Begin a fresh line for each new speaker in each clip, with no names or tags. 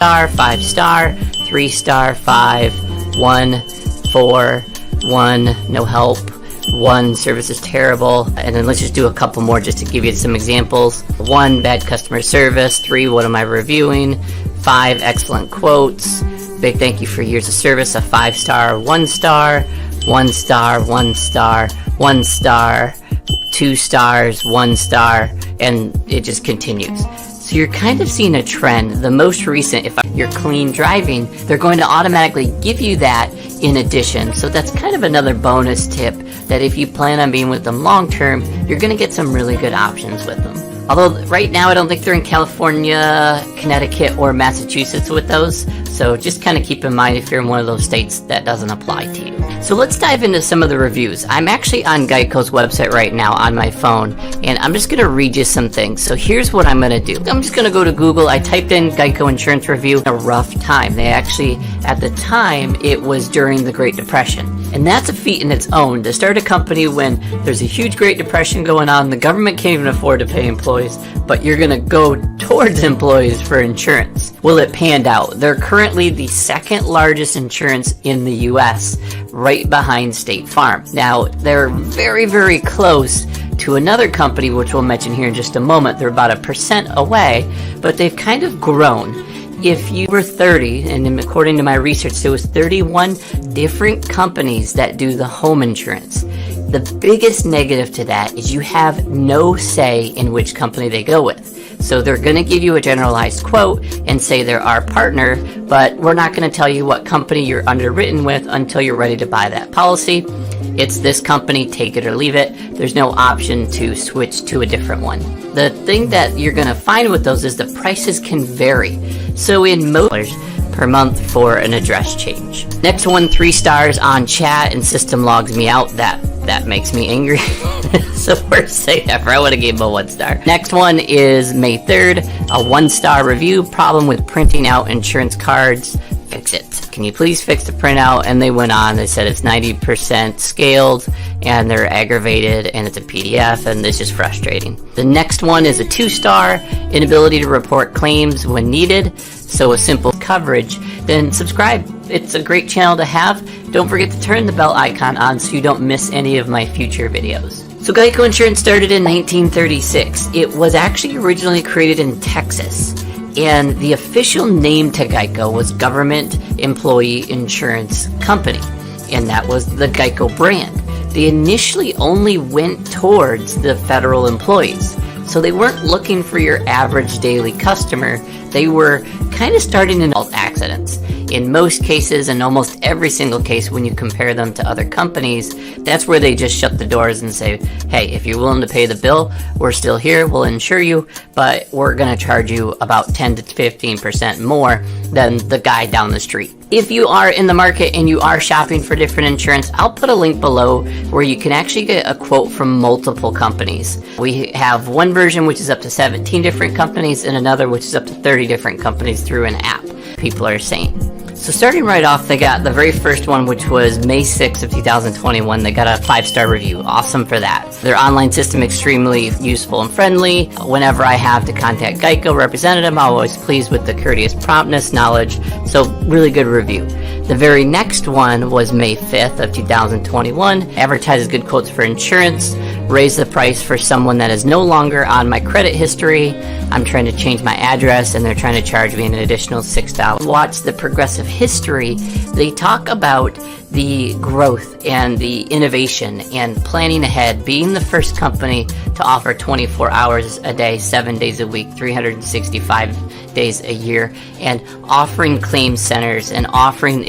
star, 5 star, 3 star, 5, 1, 4, 1, no help, 1, service is terrible, and then let's just do a couple more just to give you some examples. 1, bad customer service, 3, what am I reviewing, 5, excellent quotes, big thank you for years of service, a 5 star, 1 star, 1 star, 1 star, 1 star, 2 stars, 1 star, and it just continues. So you're kind of seeing a trend. The most recent, if you're clean driving, they're going to automatically give you that in addition. So that's kind of another bonus tip that if you plan on being with them long term, you're going to get some really good options with them. Although right now I don't think they're in California, Connecticut, or Massachusetts with those. So just kind of keep in mind if you're in one of those states that doesn't apply to you. So let's dive into some of the reviews. I'm actually on Geico's website right now on my phone, and I'm just going to read you some things. So here's what I'm going to do. I'm just going to go to Google. I typed in Geico insurance review. A rough time. They actually, at the time, it was during the Great Depression. And that's a feat in its own, to start a company when there's a huge Great Depression going on, the government can't even afford to pay employees, but you're going to go towards employees for insurance. Well, it panned out. They're currently the second largest insurance in the US, right behind State Farm. Now, they're very, very close to another company, which we'll mention here in just a moment. They're about 1% away, but they've kind of grown. If you were 30, and according to my research, there was 31 different companies that do the home insurance. The biggest negative to that is you have no say in which company they go with. So they're going to give you a generalized quote and say they're our partner, but we're not going to tell you what company you're underwritten with until you're ready to buy that policy. It's this company, take it or leave it. There's no option to switch to a different one. The thing that you're going to find with those is the prices can vary. So in most per month for an address change. Next one, 3 stars on chat and system logs me out. That makes me angry. It's the worst thing ever. I would have gave them a 1 star. Next one is May 3rd, a 1-star review. Problem with printing out insurance cards. Fix it. Can you please fix the printout? And they went on. They said it's 90% scaled and they're aggravated and it's a PDF and it's just frustrating. The next one is a 2-star, inability to report claims when needed. So a simple coverage. Then subscribe. It's a great channel to have. Don't forget to turn the bell icon on so you don't miss any of my future videos. So Geico Insurance started in 1936. It was actually originally created in Texas. And the official name to Geico was Government Employee Insurance Company, and that was the Geico brand. They initially only went towards the federal employees, so they weren't looking for your average daily customer. They were kind of starting in accidents. In most cases, and almost every single case when you compare them to other companies, that's where they just shut the doors and say, hey, if you're willing to pay the bill, we're still here, we'll insure you, but we're going to charge you about 10 to 15% more than the guy down the street. If you are in the market and you are shopping for different insurance, I'll put a link below where you can actually get a quote from multiple companies. We have one version which is up to 17 different companies and another which is up to 30 different companies through an app, people are saying. So starting right off, they got the very first one, which was May 6th of 2021. They got a 5-star review. Awesome for that. Their online system extremely useful and friendly. Whenever I have to contact Geico representative, I'm always pleased with the courteous promptness, knowledge. So really good review. The very next one was May 5th of 2021. Advertises good quotes for insurance. Raise the price for someone that is no longer on my credit history. I'm trying to change my address and they're trying to charge me an additional $6. Watch the progressive history. They talk about the growth and the innovation and planning ahead, being the first company to offer 24 hours a day, 7 days a week, 365 days a year, and offering claim centers and offering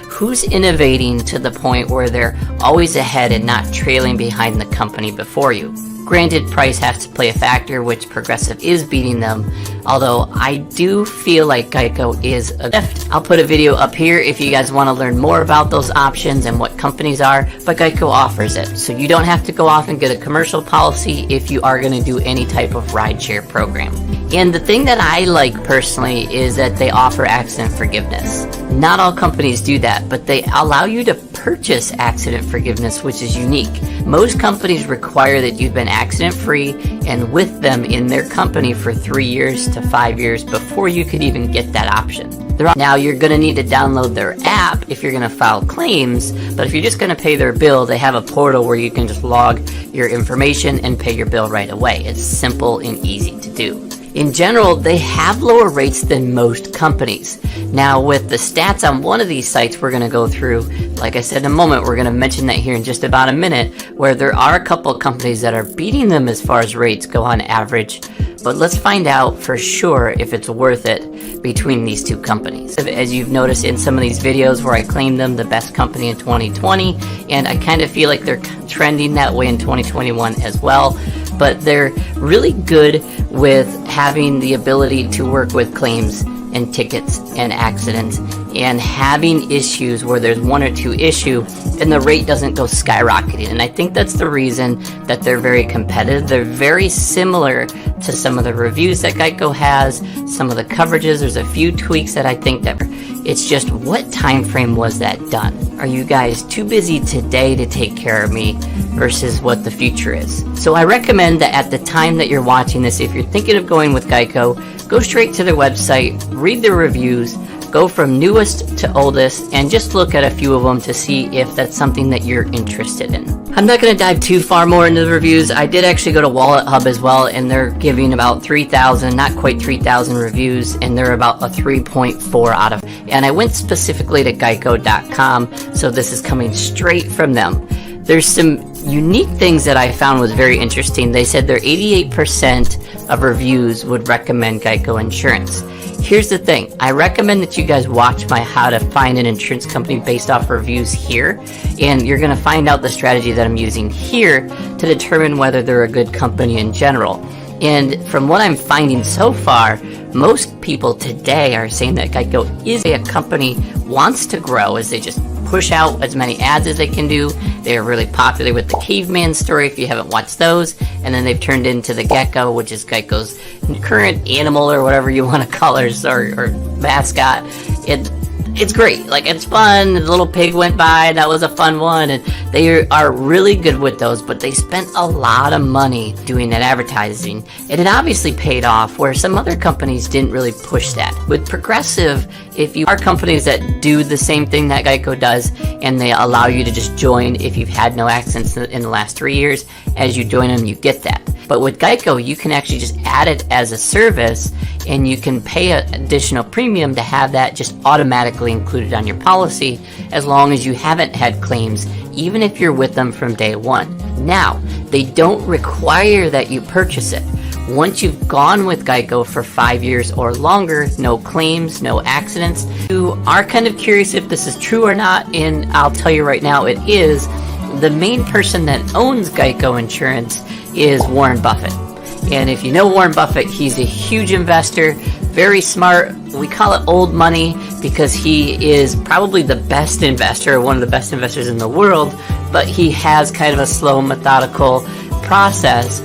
who's innovating to the point where they're always ahead and not trailing behind the company before you. Granted, price has to play a factor, which Progressive is beating them, although I do feel like Geico is a gift. I'll put a video up here if you guys want to learn more about those options and what companies are, but Geico offers it. So you don't have to go off and get a commercial policy if you are going to do any type of rideshare program. And the thing that I like personally is that they offer accident forgiveness. Not all companies do that, but they allow you to purchase accident forgiveness, which is unique. Most companies require that you've been accident-free and with them in their company for 3 years to 5 years before you could even get that option. Now, you're going to need to download their app if you're going to file claims, but if you're just going to pay their bill, they have a portal where you can just log your information and pay your bill right away. It's simple and easy to do. In general, they have lower rates than most companies. Now, with the stats on one of these sites we're going to go through, like I said in a moment, we're going to mention that here in just about a minute, where there are a couple of companies that are beating them as far as rates go on average. But let's find out for sure if it's worth it between these two companies. As you've noticed in some of these videos where I claimed them the best company in 2020, and I kind of feel like they're trending that way in 2021 as well. But they're really good with having the ability to work with claims and tickets and accidents and having issues where there's one or two issues and the rate doesn't go skyrocketing. And I think that's the reason that they're very competitive. They're very similar to some of the reviews that Geico has, some of the coverages. There's a few tweaks that I think that it's just what time frame was that done? Are you guys too busy today to take care of me versus what the future is? So I recommend that at the time that you're watching this, if you're thinking of going with Geico, go straight to their website, read their reviews, go from newest to oldest, and just look at a few of them to see if that's something that you're interested in. I'm not going to dive too far more into the reviews. I did actually go to Wallet Hub as well, and they're giving about 3,000, not quite 3,000 reviews, and they're about a 3.4 out of. And I went specifically to Geico.com, so this is coming straight from them. There's some unique things that I found was very interesting. They said their 88% of reviews would recommend Geico Insurance. Here's the thing. I recommend that you guys watch my How to Find an Insurance Company based off reviews here, and you're going to find out the strategy that I'm using here to determine whether they're a good company in general. And from what I'm finding so far, most people today are saying that Geico is a company wants to grow as they just push out as many ads as they can do. They're really popular with the caveman story if you haven't watched those, and then they've turned into the gecko, which is Geico's current animal or whatever you want to call her, or mascot. It's great. Like, it's fun. The little pig went by. That was a fun one. And they are really good with those, but they spent a lot of money doing that advertising. And it obviously paid off where some other companies didn't really push that. With Progressive, if you are companies that do the same thing that Geico does, and they allow you to just join if you've had no accidents in the last 3 years, as you join them, you get that. But with Geico, you can actually just add it as a service, and you can pay an additional premium to have that just automatically included on your policy as long as you haven't had claims, even if you're with them from day one. Now, they don't require that you purchase it. Once you've gone with Geico for 5 years or longer, no claims, no accidents, you are kind of curious if this is true or not, and I'll tell you right now it is. The main person that owns Geico Insurance is Warren Buffett. And if you know Warren Buffett, he's a huge investor, very smart. We call it old money because he is probably the best investor, one of the best investors in the world, but he has kind of a slow, methodical process,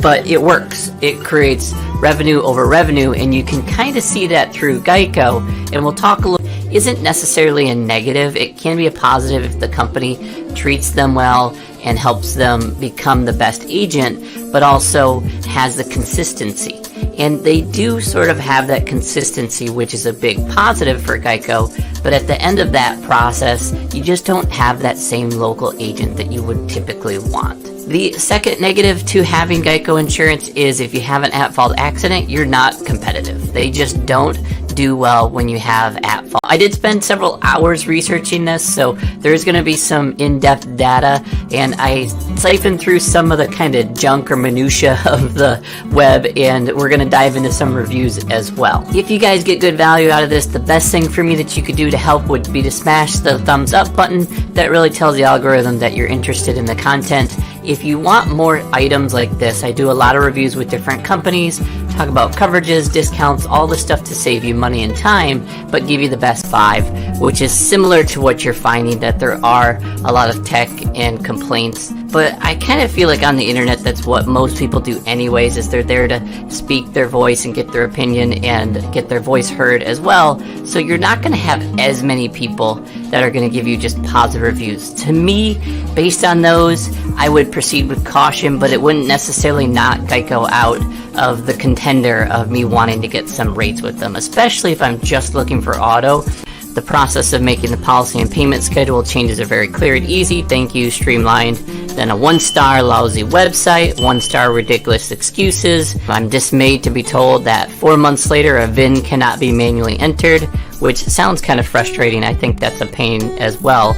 but it works. It creates revenue over revenue, and you can kind of see that through Geico, and we'll talk a little. Isn't necessarily a negative. It can be a positive if the company treats them well and helps them become the best agent, but also has the consistency. And they do sort of have that consistency, which is a big positive for Geico, but at the end of that process, you just don't have that same local agent that you would typically want. The second negative to having Geico Insurance is if you have an at-fault accident, you're not competitive. They just don't do well when you have at-fault. I did spend several hours researching this, so there's going to be some in-depth data, and I siphoned through some of the kind of junk or minutia of the web, and we're going to dive into some reviews as well. If you guys get good value out of this, the best thing for me that you could do to help would be to smash the thumbs up button. That really tells the algorithm that you're interested in the content. If you want more items like this, I do a lot of reviews with different companies, talk about coverages, discounts, all the stuff to save you money and time, but give you the best 5, which is similar to what you're finding, that there are a lot of tech and complaints but I kind of feel like on the internet that's what most people do anyways, is they're there to speak their voice and get their opinion and get their voice heard as well. So you're not going to have as many people that are going to give you just positive reviews. To me, based on those, I would proceed with caution, but it wouldn't necessarily knock Geico out of the contender of me wanting to get some rates with them, especially if I'm just looking for auto. The process of making the policy and payment schedule changes are very clear and easy. Thank you, streamlined. Then a 1-star lousy website, 1-star ridiculous excuses. I'm dismayed to be told that 4 months later a VIN cannot be manually entered, which sounds kind of frustrating. I think that's a pain as well.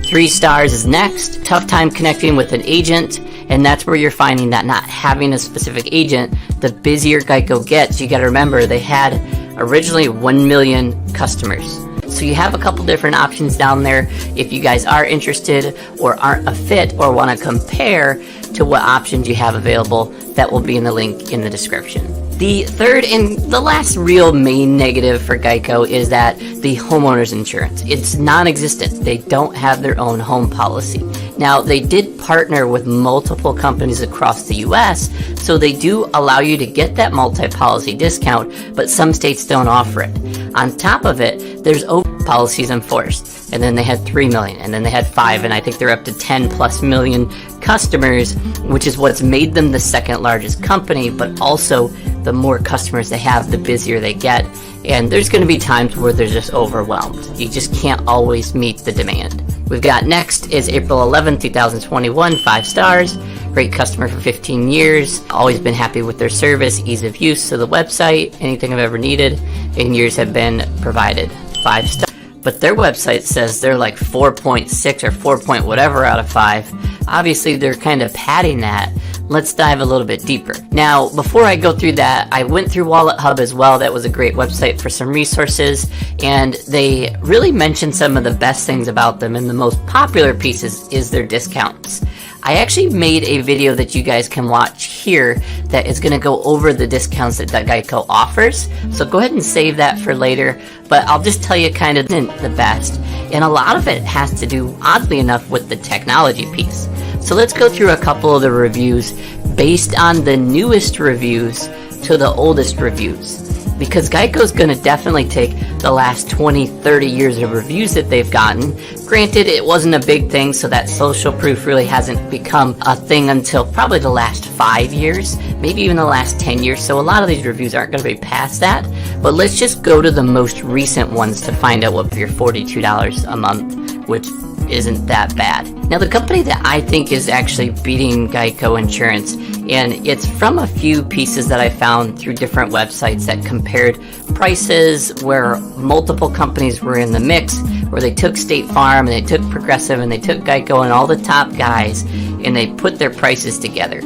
3 stars is next. Tough time connecting with an agent, and that's where you're finding that not having a specific agent, the busier Geico gets. You gotta remember, they had originally 1 million customers. So you have a couple different options down there if you guys are interested or aren't a fit or want to compare to what options you have available. That will be in the link in the description. The third and the last real main negative for Geico is that the homeowner's insurance, it's non-existent. They don't have their own home policy. Now, they did partner with multiple companies across the US, so they do allow you to get that multi-policy discount, but some states don't offer it. On top of it, there's policies enforced, and then they had 3 million, and then they had 5, and I think they're up to 10 plus million customers, which is what's made them the second largest company. But also, the more customers they have, the busier they get, and there's going to be times where they're just overwhelmed. You just can't always meet the demand. We've got next is April 11th, 2021, 5 stars. Great customer for 15 years. Always been happy with their service, ease of use of the website, anything I've ever needed in years have been provided. 5 stars. But their website says they're like 4.6 or 4 point whatever out of 5. Obviously, they're kind of padding that. Let's dive a little bit deeper. Now, before I go through that, I went through Wallet Hub as well. That was a great website for some resources, and they really mentioned some of the best things about them, and the most popular pieces is their discounts. I actually made a video that you guys can watch here that is going to go over the discounts that Geico offers. So go ahead and save that for later, but I'll just tell you kind of the best. And a lot of it has to do, oddly enough, with the technology piece. So let's go through a couple of the reviews based on the newest reviews to the oldest reviews. Because Geico's going to definitely take the last 20, 30 years of reviews that they've gotten. Granted, it wasn't a big thing, so that social proof really hasn't become a thing until probably the last 5 years, maybe even the last 10 years, so a lot of these reviews aren't going to be past that. But let's just go to the most recent ones to find out what your $42 a month, which isn't that bad. Now, the company that I think is actually beating Geico Insurance, and it's from a few pieces that I found through different websites that compared prices where multiple companies were in the mix, where they took State Farm and they took Progressive and they took Geico and all the top guys, and they put their prices together.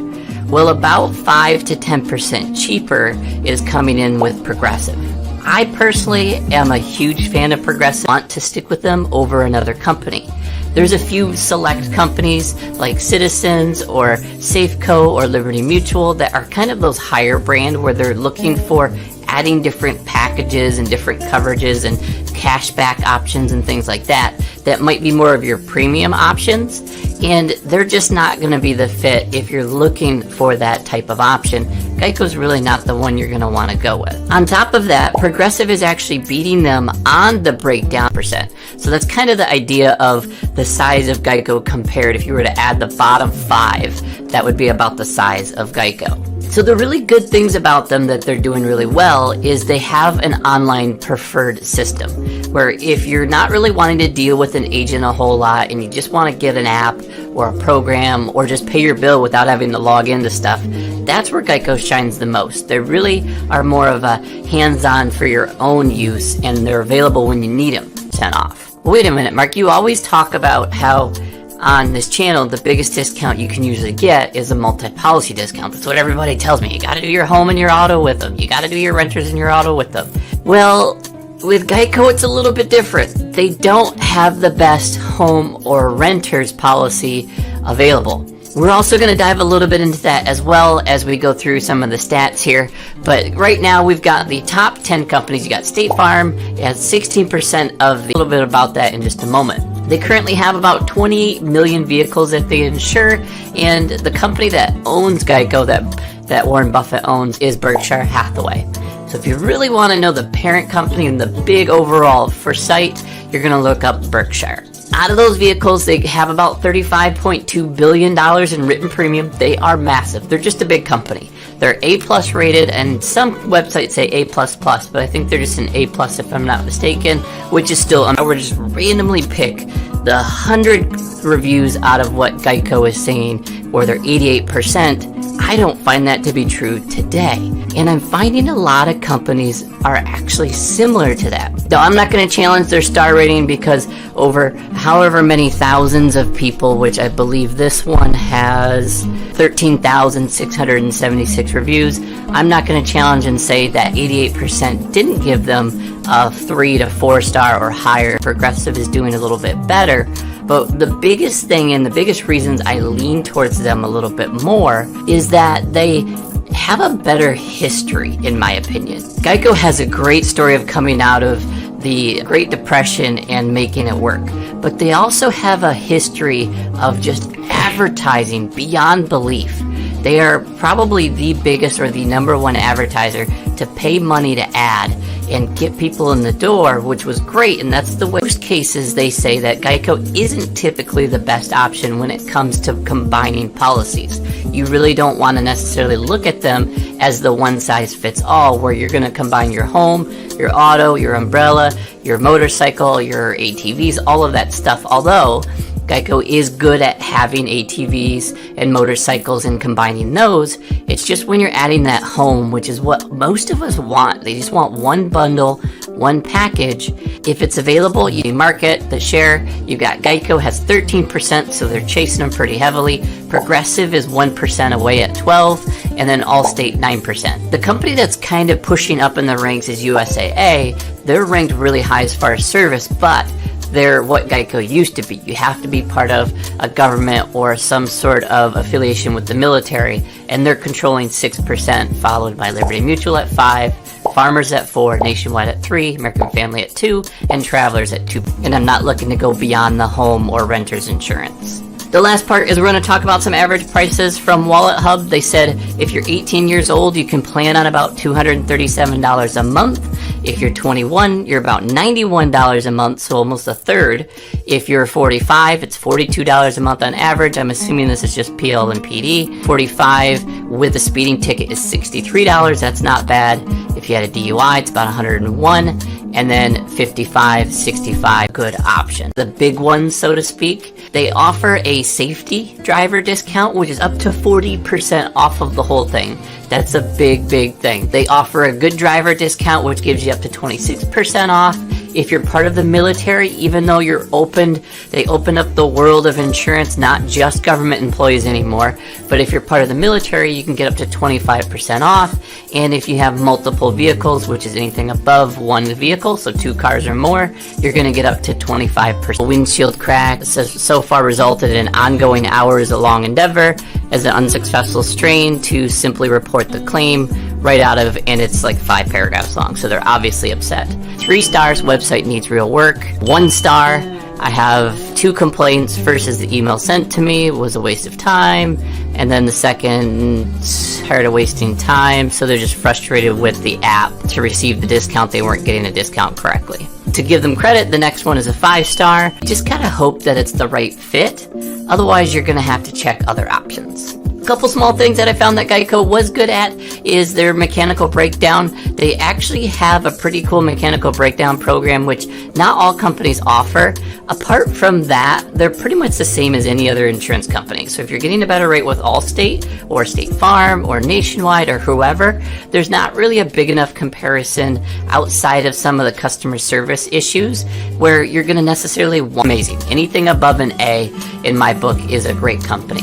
Well, about 5 to 10% cheaper is coming in with Progressive. I personally am a huge fan of Progressive. I want to stick with them over another company. There's a few select companies like Citizens or Safeco or Liberty Mutual that are kind of those higher brand where they're looking for adding different packages and different coverages and cashback options and things like that that might be more of your premium options, and they're just not going to be the fit if you're looking for that type of option. Geico's really not the one you're going to want to go with. On top of that, Progressive is actually beating them on the breakdown percent. So that's kind of the idea of the size of Geico compared. If you were to add the bottom 5, that would be about the size of Geico. So the really good things about them that they're doing really well is they have an online preferred system where if you're not really wanting to deal with an agent a whole lot and you just want to get an app or a program or just pay your bill without having to log into stuff, that's where Geico shines the most. They really are more of a hands-on for your own use, and they're available when you need them. 10 off. Wait a minute, Mark, you always talk about how on this channel, the biggest discount you can usually get is a multi-policy discount. That's what everybody tells me. You gotta do your home and your auto with them. You gotta do your renters and your auto with them. Well, with Geico, it's a little bit different. They don't have the best home or renters policy available. We're also going to dive a little bit into that as well as we go through some of the stats here. But right now we've got the top 10 companies. You got State Farm, it has 16% of the, a little bit about that in just a moment. They currently have about 28 million vehicles that they insure, and the company that owns Geico, that Warren Buffett owns, is Berkshire Hathaway. So if you really want to know the parent company and the big overall foresight, you're going to look up Berkshire. Out of those vehicles, they have about $35.2 billion in written premium. They are massive. They're just a big company. They're A+ rated, and some websites say A++, but I think they're just an A+ if I'm not mistaken, which is still, I would just randomly pick the 100 reviews out of what Geico is saying, where they're 88%. I don't find that to be true today. And I'm finding a lot of companies are actually similar to that. Now, I'm not going to challenge their star rating because over however many thousands of people, which I believe this one has 13,676 reviews, I'm not going to challenge and say that 88% didn't give them a 3 to 4 star or higher. Progressive is doing a little bit better. But the biggest thing and the biggest reasons I lean towards them a little bit more is that they have a better history, in my opinion. Geico has a great story of coming out of the Great Depression and making it work. But they also have a history of just advertising beyond belief. They are probably the biggest or the #1 advertiser to pay money to ad and get people in the door, which was great. And that's the way. Most cases they say that Geico isn't typically the best option when it comes to combining policies. You really don't want to necessarily look at them as the one size fits all, where you're going to combine your home, your auto, your umbrella, your motorcycle, your ATVs, all of that stuff. Although Geico is good at having ATVs and motorcycles and combining those. It's just when you're adding that home, which is what most of us want. They just want one bundle, one package. If it's available, you market the share. You got Geico has 13%, so they're chasing them pretty heavily. Progressive is 1% away at 12, and then Allstate 9%. The company that's kind of pushing up in the ranks is USAA. They're ranked really high as far as service, but they're what Geico used to be. You have to be part of a government or some sort of affiliation with the military, and they're controlling 6%, followed by Liberty Mutual at 5%, Farmers at 4%, Nationwide at 3%, American Family at 2%, and Travelers at 2%. And I'm not looking to go beyond the home or renter's insurance. The last part is we're going to talk about some average prices from Wallet Hub. They said if you're 18 years old, you can plan on about $237 a month. If you're 21, you're about $91 a month, so almost a third. If you're 45, it's $42 a month on average. I'm assuming this is just PL and PD. 45 with a speeding ticket is $63. That's not bad. If you had a DUI, it's about $101. And then 55, 65, good option. The big ones, so to speak, they offer a safety driver discount, which is up to 40% off of the whole thing. That's a big, big thing. They offer a good driver discount, which gives you up to 26% off. If you're part of the military, even though they open up the world of insurance, not just government employees anymore. But if you're part of the military, you can get up to 25% off. And if you have multiple vehicles, which is anything above one vehicle, so 2 cars or more, you're going to get up to 25%. Windshield crack so far resulted in ongoing hours-long endeavor as an unsuccessful strain to simply report the claim right out of, and it's like 5 paragraphs long, so they're obviously upset. 3 stars, website needs real work. 1 star, I have 2 complaints. First is the email sent to me was a waste of time, and then the second, tired of wasting time, so they're just frustrated with the app to receive the discount. They weren't getting a discount correctly. To give them credit, the next one is a 5 star. You just gotta hope that it's the right fit. Otherwise, you're gonna have to check other options. Couple small things that I found that Geico was good at is their mechanical breakdown. They actually have a pretty cool mechanical breakdown program, which not all companies offer. Apart from that, they're pretty much the same as any other insurance company. So if you're getting a better rate with Allstate or State Farm or Nationwide or whoever, there's not really a big enough comparison outside of some of the customer service issues where you're going to necessarily want amazing. Anything above an A in my book is a great company.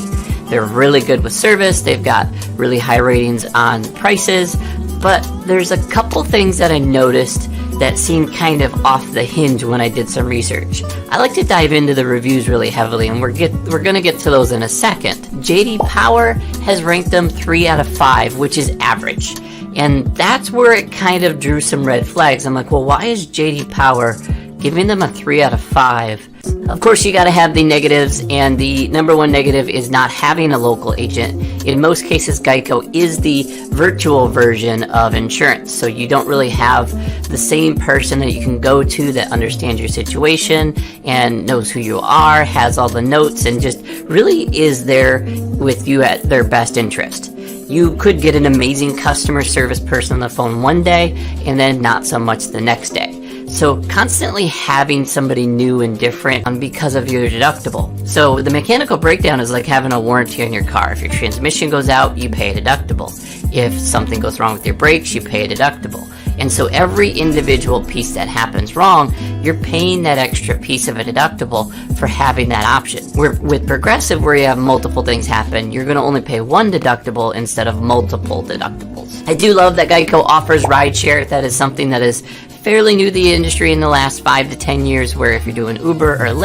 They're really good with service. They've got really high ratings on prices, but there's a couple things that I noticed that seemed kind of off the hinge when I did some research. I like to dive into the reviews really heavily, and we're going to get to those in a second. JD Power has ranked them 3 out of 5, which is average. And that's where it kind of drew some red flags. I'm like, well, why is JD Power giving them a 3 out of 5 Of course, you got to have the negatives, and the number one negative is not having a local agent. In most cases, Geico is the virtual version of insurance, so you don't really have the same person that you can go to that understands your situation and knows who you are, has all the notes, and just really is there with you at their best interest. You could get an amazing customer service person on the phone one day and then not so much the next day. So constantly having somebody new and different because of your deductible. So the mechanical breakdown is like having a warranty on your car. If your transmission goes out, you pay a deductible. If something goes wrong with your brakes, you pay a deductible. And so every individual piece that happens wrong, you're paying that extra piece of a deductible for having that option. With Progressive, where you have multiple things happen, you're going to only pay one deductible instead of multiple deductibles. I do love that Geico offers rideshare. That is something that is fairly new to the industry in the last 5 to 10 years, where if you're doing Uber or Lyft,